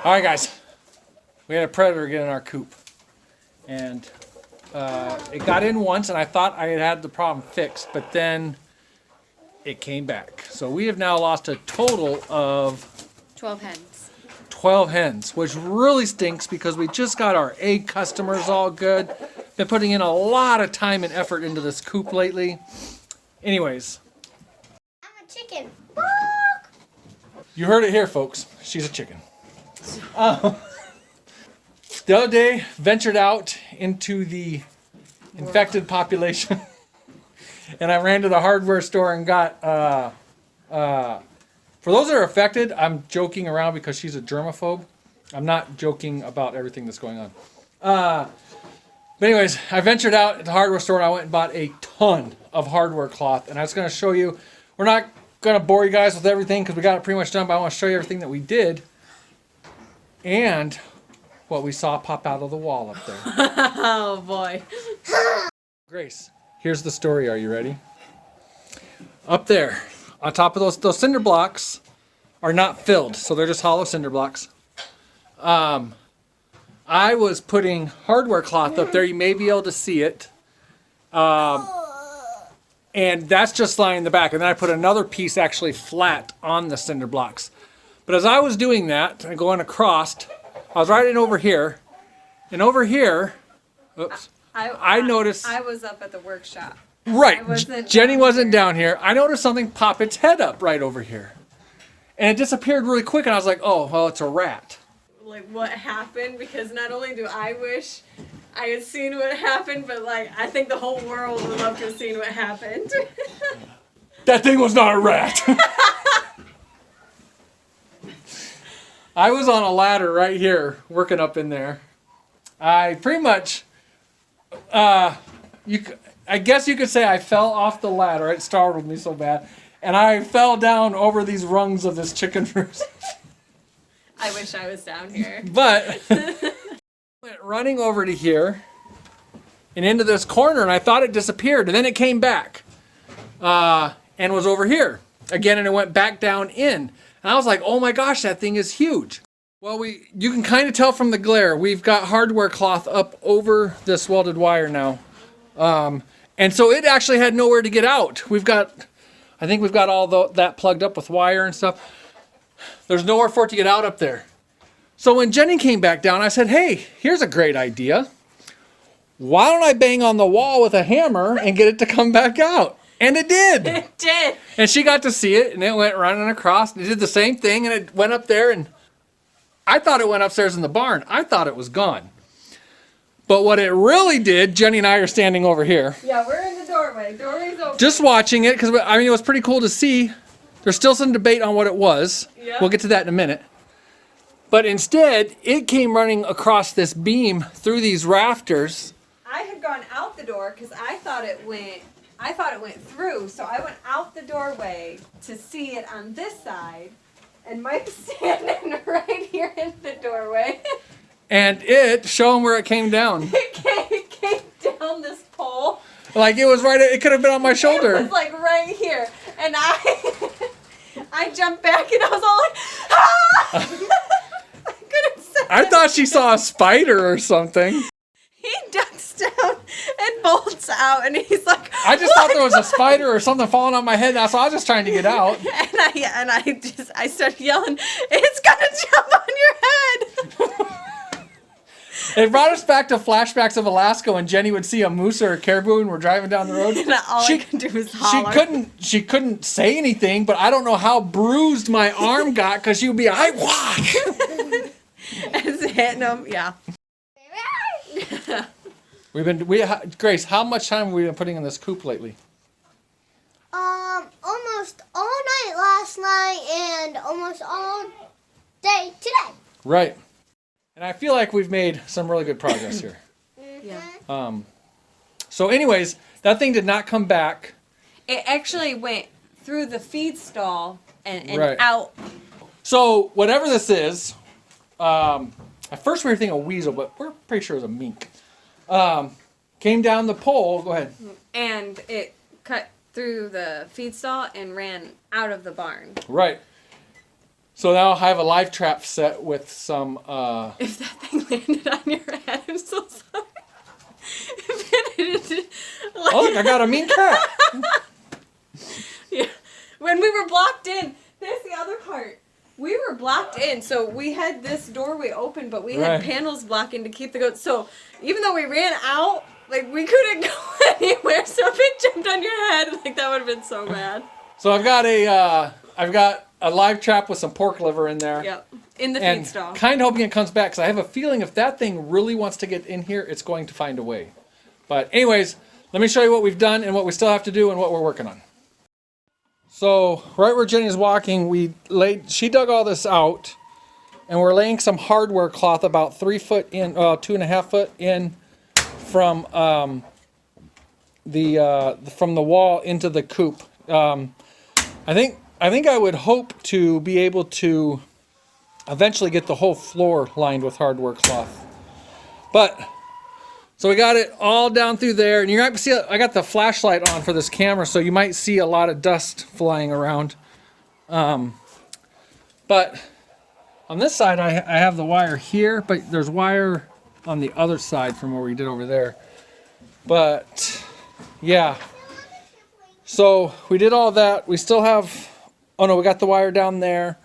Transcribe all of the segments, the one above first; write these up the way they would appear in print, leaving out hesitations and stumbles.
All right, guys. We had a predator get in our coop. And it got in once, and I thought I had the problem fixed, but then it came back. So we have now lost a total of 12 hens. 12 hens, which really stinks because we just got our egg customers all good. Been putting in a lot of time and effort into this coop lately. Anyways. I'm a chicken. You heard it here, folks. She's a chicken. The other day, ventured out into the infected population. And I ran to the hardware store and got, for those that are affected, I'm joking around because she's a germaphobe. I'm not joking about everything that's going on. But anyways, I ventured out at the hardware store and I went and bought a ton of hardware cloth. And I was going to show you, we're not going to bore you guys with everything because we got it pretty much done, but I want to show you everything that we did. And what we saw pop out of the wall up there. Oh boy. Grace, here's the story. Are you ready? Up there, on top of those cinder blocks are not filled, so they're just hollow cinder blocks. I was putting hardware cloth up there. You may be able to see it. And that's just lying in the back. And then I put another piece actually flat on the cinder blocks. But as I was doing that and going across, I was right in over here. And over here, oops, I noticed. I was up at the workshop. Right. Jenny wasn't down here. I noticed something pop its head up right over here. And it disappeared really quick. And I was like, oh, well, it's a rat. Like what happened, because not only do I wish I had seen what happened, but like I think the whole world would love to have seen what happened. That thing was not a rat. I was on a ladder right here, working up in there. I pretty much, I guess you could say I fell off the ladder. It startled me so bad. And I fell down over these rungs of this chicken roost. I wish I was down here. But went running over to here and into this corner, and I thought it disappeared, and then it came back and was over here again, and it went back down in. And I was like, oh my gosh, that thing is huge. Well, you can kind of tell from the glare. We've got hardware cloth up over this welded wire now. And so it actually had nowhere to get out. I think we've got all that plugged up with wire and stuff. There's nowhere for it to get out up there. So when Jenny came back down, I said, hey, here's a great idea. Why don't I bang on the wall with a hammer and get it to come back out? And it did. It did. And she got to see it, and it went running across. And it did the same thing, and it went up there. And I thought it went upstairs in the barn. I thought it was gone. But what it really did, Jenny and I are standing over here. Yeah, we're in the doorway. Doorway's open. Just watching it, because I mean, it was pretty cool to see. There's still some debate on what it was. Yep. We'll get to that in a minute. But instead, it came running across this beam through these rafters. I had gone out the door because I thought it went through. So I went out the doorway to see it on this side. And Mike's standing right here in the doorway. And it, show him where it came down. It came down this pole. Like it was right, it could have been on my shoulder. It was like right here. And I jumped back and I was all like, ah! I couldn't say I thought she saw a spider or something. He ducks down and bolts out and he's like, I just thought there was a spider or something falling on my head, so I was just trying to get out. And I started yelling, it's gonna jump on your head. It brought us back to flashbacks of Alaska when Jenny would see a moose or a caribou and we're driving down the road. And all I could do was holler. She couldn't say anything, but I don't know how bruised my arm got because she would be like, It's hitting them, yeah. Grace, how much time have we been putting in this coop lately? Almost all night last night and almost all day today. Right. And I feel like we've made some really good progress here. Yeah. So anyways, that thing did not come back. It actually went through the feed stall and right. out. So whatever this is, at first we were thinking a weasel, but we're pretty sure it was a mink. Came down the pole. Go ahead. And it cut through the feed stall and ran out of the barn. Right. So now I have a live trap set with some. If that thing landed on your head, I'm so sorry. If it Oh, look, I got a mean cat. Yeah. When we were blocked in, there's the other part. We were blocked in, so we had this doorway open, but we had Right. panels blocking to keep the goats. So even though we ran out, like we couldn't go anywhere. So if it jumped on your head, like that would have been so bad. So I've got a live trap with some pork liver in there. Yep. In the feed And stall. kind of hoping it comes back because I have a feeling if that thing really wants to get in here, it's going to find a way. But anyways, let me show you what we've done and what we still have to do and what we're working on. So right where Jenny's walking, she dug all this out, and we're laying some hardware cloth about 3 foot in, 2.5 foot in from from the wall into the coop. I think I would hope to be able to eventually get the whole floor lined with hardware cloth. But so we got it all down through there, and you might see I got the flashlight on for this camera, so you might see a lot of dust flying around. But on this side, I have the wire here, but there's wire on the other side from where we did over there. But yeah, so we did all that. We still have, oh no, we got the wire down there.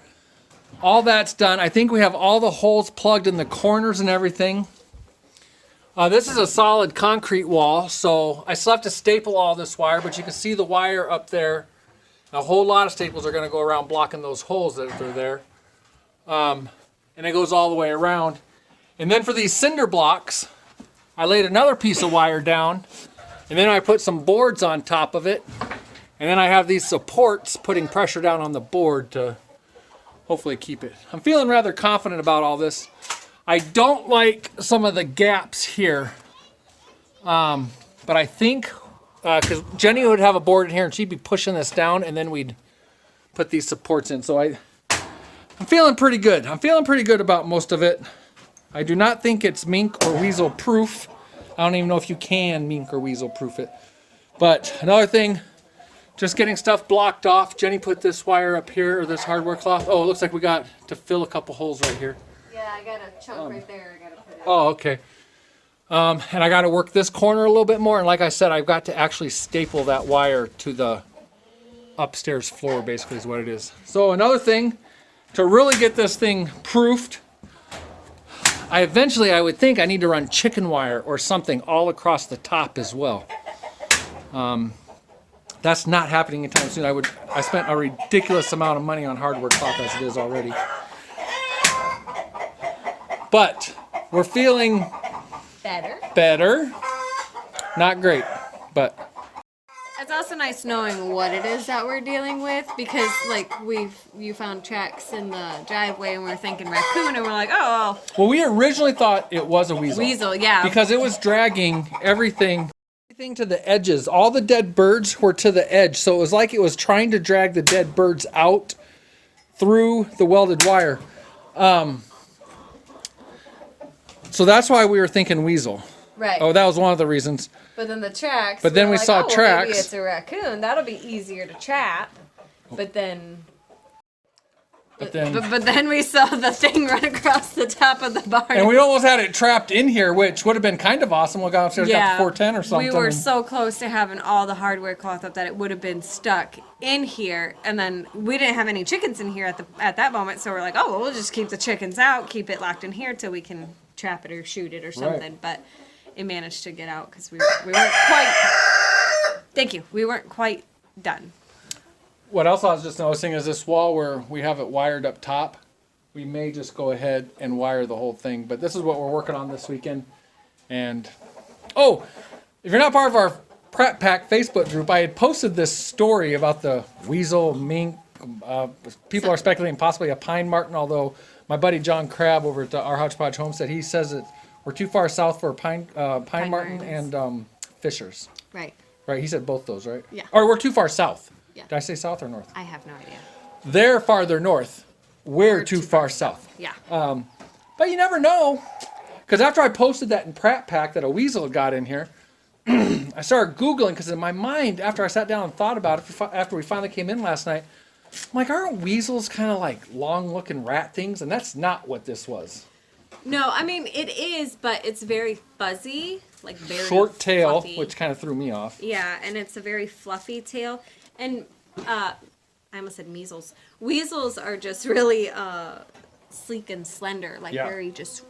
All that's done. I think we have all the holes plugged in the corners and everything. This is a solid concrete wall, so I still have to staple all this wire, but you can see the wire up there. A whole lot of staples are going to go around blocking those holes that are there. And it goes all the way around. And then for these cinder blocks, I laid another piece of wire down, and then I put some boards on top of it. And then I have these supports putting pressure down on the board to hopefully keep it. I'm feeling rather confident about all this. I don't like some of the gaps here, but I think, because Jenny would have a board in here and she'd be pushing this down and then we'd put these supports in. So I'm feeling pretty good. I'm feeling pretty good about most of it. I do not think it's mink or weasel proof. I don't even know if you can mink or weasel proof it. But another thing, just getting stuff blocked off. Jenny put this wire up here, or this hardware cloth. Oh, it looks like we got to fill a couple holes right here. Yeah, I got a chunk right there. I got to put it. Oh, okay. And I got to work this corner a little bit more. And like I said, I've got to actually staple that wire to the upstairs floor, basically is what it is. So another thing, to really get this thing proofed, I would think I need to run chicken wire or something all across the top as well. That's not happening anytime soon. I spent a ridiculous amount of money on hardware cloth as it is already. But we're feeling better. Not great, but It's also nice knowing what it is that we're dealing with, because like you found tracks in the driveway and we were thinking raccoon and we're like, oh well, we originally thought it was a weasel. weasel, yeah. Because it was dragging everything to the edges. All the dead birds were to the edge, so it was like it was trying to drag the dead birds out through the welded wire. So that's why we were thinking weasel. Right. Oh, that was one of the reasons. But then the tracks. But then we're we like, saw oh, well, tracks. maybe it's a raccoon. That'll be easier to trap. But then. But then we saw the thing run across the top of the barn. And we almost had it trapped in here, which would have been kind of awesome. We'll go upstairs, got the 410 or something. We were so close to having all the hardware cloth up that it would have been stuck in here. And then we didn't have any chickens in here at that moment. So we're like, oh, well, we'll just keep the chickens out, keep it locked in here till we can trap it or shoot it or something. Right. But it managed to get out because we weren't quite. Thank you. We weren't quite done. What else I was just noticing is this wall where we have it wired up top. We may just go ahead and wire the whole thing. But this is what we're working on this weekend. And, oh, if you're not part of our Pratt Pack Facebook group, I had posted this story about the weasel, mink. People are speculating possibly a pine marten, although my buddy John Crabb over at our Hodgepodge Homestead, he says that we're too far south for pine marten and fishers. Right. Right, he said both those, right? Yeah. Or we're too far south. Yeah. Did I say south or north? I have no idea. They're farther north. We're too far south. Yeah. But you never know. Because after I posted that in Pratt Pack that a weasel had got in here, I started Googling, because in my mind, after I sat down and thought about it, after we finally came in last night, I'm like, aren't weasels kind of like long-looking rat things? And that's not what this was. No, I mean it is, but it's very fuzzy, like very Short tail, fluffy. which kind of threw me off. Yeah, and it's a very fluffy tail. And I almost said measles. Weasels are just really sleek and slender, like very just.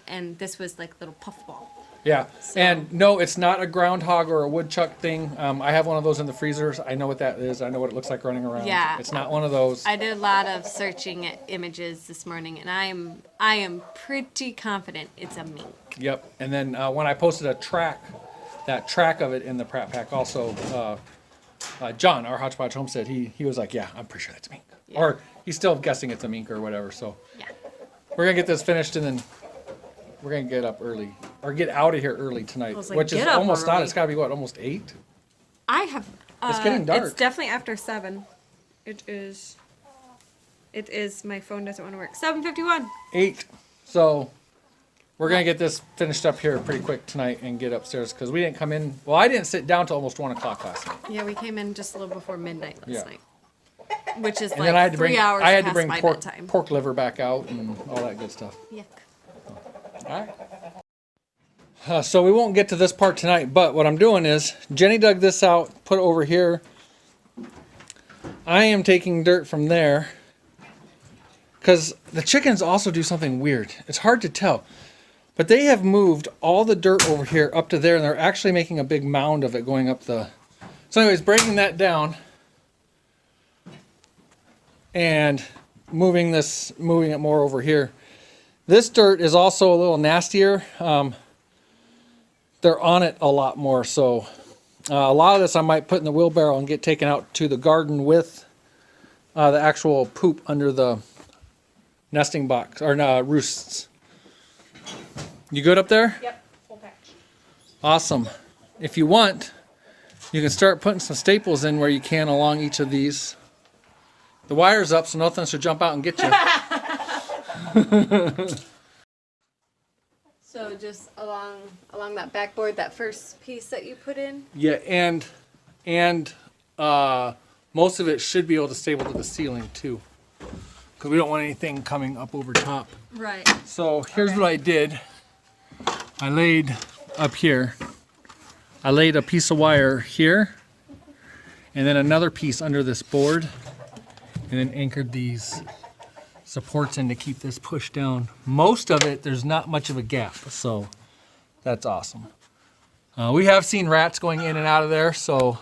And this was like a little puffball. Yeah, So- and no, it's not a groundhog or a woodchuck thing. I have one of those in the freezers. I know what that is. I know what it looks like running around. Yeah. It's not one of those. I did a lot of searching at images this morning, and I am pretty confident it's a mink. Yep. And then when I posted that track of it in the Pratt pack, also John, our Hodgepodge Homestead, he was like, yeah, I'm pretty sure that's a mink. Yeah. Or he's still guessing it's a mink or whatever. So Yeah. we're gonna get this finished and then we're gonna get up early or get out of here early tonight, was like, which is get up almost not. early. It's got to be what, almost 8? I have. It's getting dark. It's definitely after 7. It is. It is. My phone doesn't want to work. 7:51. 8. So we're gonna get this finished up here pretty quick tonight and get upstairs because we didn't come in. Well, I didn't sit down till almost 1 o'clock last night. Yeah, we came in just a little before midnight last Yeah. night, which is And like then I had to 3 bring hours I had to past bring my pork, bedtime. pork liver back out and all that good stuff. Yuck. All right. So we won't get to this part tonight, but what I'm doing is Jenny dug this out, put it over here. I am taking dirt from there because the chickens also do something weird. It's hard to tell, but they have moved all the dirt over here up to there, and they're actually making a big mound of it going up the. So, anyways, breaking that down and moving it more over here. This dirt is also a little nastier. They're on it a lot more, so a lot of this I might put in the wheelbarrow and get taken out to the garden with the actual poop under the nesting box or roosts. You good up there? Yep. Full patch. Awesome. If you want, you can start putting some staples in where you can along each of these. The wire's up, so nothing should jump out and get you. So just along that backboard, that first piece that you put in. Yeah, and most of it should be able to stable to the ceiling too, because we don't want anything coming up over top. Right. So here's what I did. I laid up here. I laid a piece of wire here, and then another piece under this board, and then anchored these supports in to keep this pushed down. Most of it, there's not much of a gap, so that's awesome. We have seen rats going in and out of there, so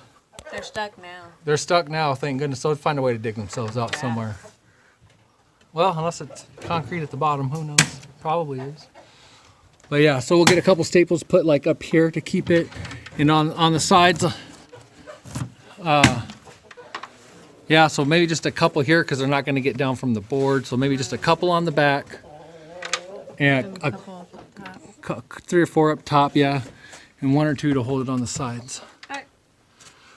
They're stuck now. they're stuck now, thank goodness. So they'd find a way to dig themselves out somewhere. Well, unless it's concrete at the bottom, who knows? Probably is. But yeah, so we'll get a couple staples put like up here to keep it, and on the sides. Yeah, so maybe just a couple here because they're not going to get down from the board. So maybe just a couple on the back, and a 3 or 4 up top, yeah, and 1 or 2 to hold it on the sides. Alright.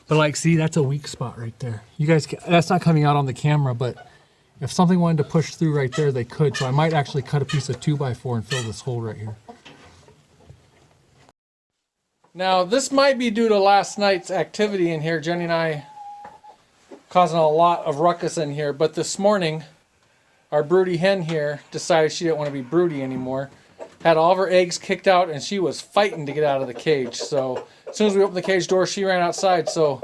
But like, see, that's a weak spot right there. You guys, that's not coming out on the camera, but if something wanted to push through right there, they could. So I might actually cut a piece of 2x4 and fill this hole right here. Now, this might be due to last night's activity in here. Jenny and I causing a lot of ruckus in here, but this morning, our broody hen here decided she didn't want to be broody anymore. Had all of her eggs kicked out, and she was fighting to get out of the cage. So as soon as we opened the cage door, she ran outside. So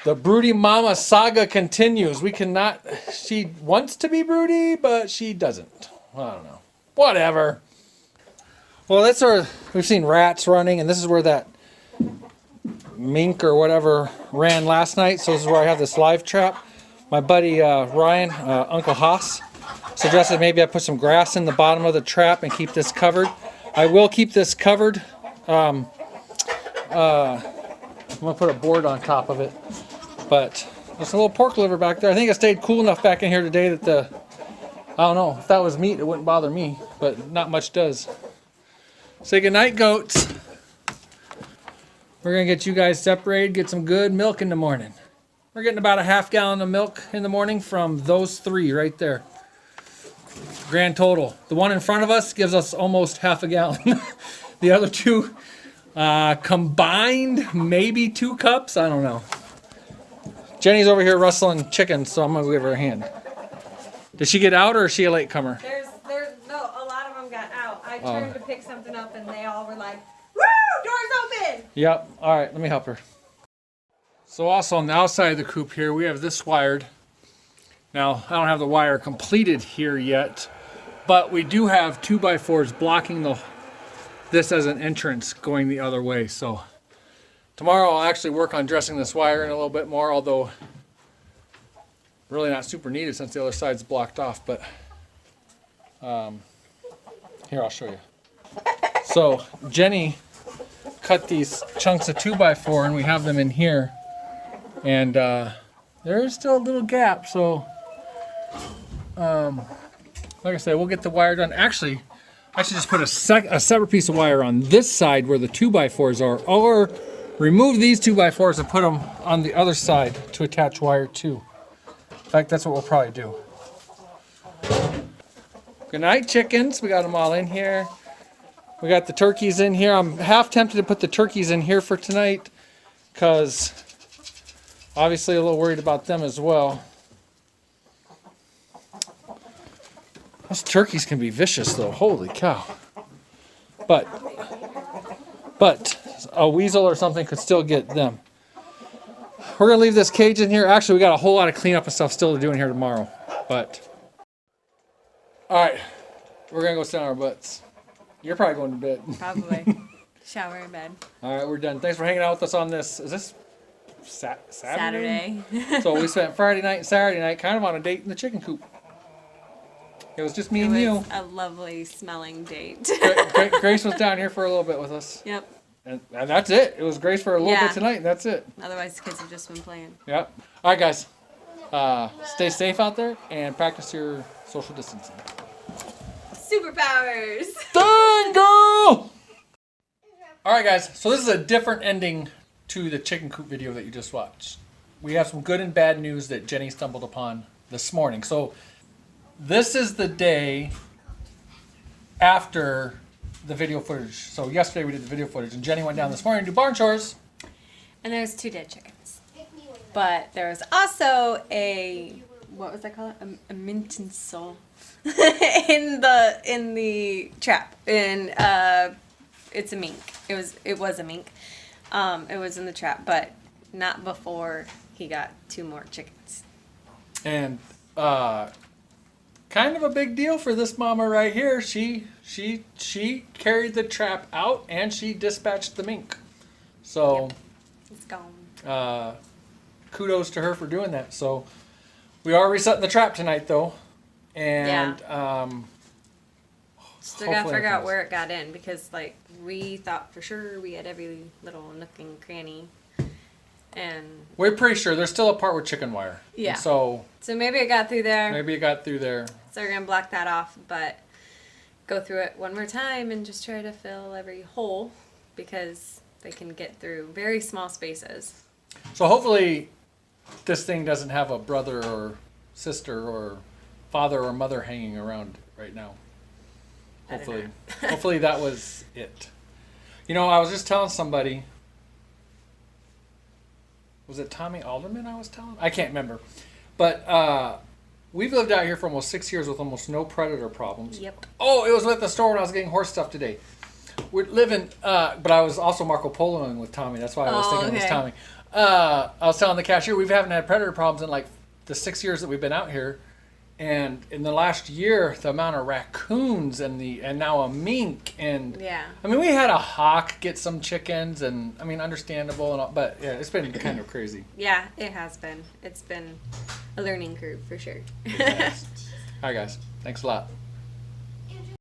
the broody mama saga continues. She wants to be broody, but she doesn't. I don't know. Whatever. Well, we've seen rats running, and this is where that mink or whatever ran last night. So this is where I have this live trap. My buddy Ryan, Uncle Haas, suggested maybe I put some grass in the bottom of the trap and keep this covered. I will keep this covered. I'm gonna put a board on top of it. But there's a little pork liver back there. I think it stayed cool enough back in here today that I don't know, if that was meat it wouldn't bother me, but not much does. Say goodnight, goats. We're gonna get you guys separated, get some good milk in the morning. We're getting about a half gallon of milk in the morning from those 3 right there. Grand total. The one in front of us gives us almost half a gallon. The other 2 combined, maybe 2 cups. I don't know. Jenny's over here rustling chickens, so I'm gonna give her a hand. Did she get out, or is she a latecomer? No, a lot of them got out. I turned to pick something up, and they all were like, "Woo! Doors open!" Yep. All right, let me help her. So also on the outside of the coop here, we have this wired. Now, I don't have the wire completed here yet, but we do have 2x4s blocking this as an entrance going the other way. So tomorrow I'll actually work on dressing this wire in a little bit more, although really not super needed since the other side's blocked off. But here, I'll show you. So Jenny cut these chunks of 2x4 and we have them in here. And there's still a little gap, so like I said, we'll get the wire done. Actually, I should just put a separate piece of wire on this side where the 2x4s are, or remove these 2x4s and put them on the other side to attach wire to. In fact, that's what we'll probably do. Good night, chickens. We got them all in here. We got the turkeys in here. I'm half tempted to put the turkeys in here for tonight because obviously a little worried about them as well. Those turkeys can be vicious though, holy cow. But a weasel or something could still get them. We're gonna leave this cage in here. Actually, we got a whole lot of cleanup and stuff still to do in here tomorrow. But, all right, we're gonna go sit on our butts. You're probably going to bed. Probably. Shower in bed. All right, we're done. Thanks for hanging out with us on this. Is this Saturday? So we spent Friday night and Saturday night kind of on a date in the chicken coop. It was just me and you. A lovely smelling date. Grace was down here for a little bit with us. Yep. And that's it. It was Grace for a little bit tonight, and that's it. Otherwise, the kids have just been playing. Yep. All right, guys. Stay safe out there and practice your social distancing. Superpowers! Done, girl! All right, guys. So this is a different ending to the chicken coop video that you just watched. We have some good and bad news that Jenny stumbled upon this morning. So this is the day after the video footage. So yesterday we did the video footage, and Jenny went down this morning to do barn chores. And there's 2 dead chickens. But there was also what was that called? A minton soul in the trap. And it's a mink. It was a mink. It was in the trap, but not before he got 2 more chickens. And kind of a big deal for this mama right here. She carried the trap out and she dispatched the mink. So Yep. It's gone. Kudos to her for doing that. So we are resetting the trap tonight though. And still gotta figure out where it got in, because like we thought for sure we had every little nook and cranny. And we're pretty sure there's still a part with chicken wire. Yeah. And so maybe it got through there. Maybe it got through there. So we're gonna block that off, but go through it one more time and just try to fill every hole, because they can get through very small spaces. So hopefully this thing doesn't have a brother or sister or father or mother hanging around right now. Hopefully. Hopefully that was it. You know, I was just telling somebody, was it Tommy Alderman I was telling? I can't remember. But we've lived out here for almost 6 years with almost no predator problems. Yep. Oh, it was at the store when I was getting horse stuff today. We're living, but I was also Marco Poloing with Tommy. That's why I was thinking it was Tommy. I was telling the cashier, we haven't had predator problems in like the 6 years that we've been out here. And in the last year, the amount of raccoons and now a mink and I mean, we had a hawk get some chickens, and I mean, understandable and all, but yeah, it's been kind of crazy. Yeah, it has been. It's been a learning curve for sure. All right, guys, thanks a lot.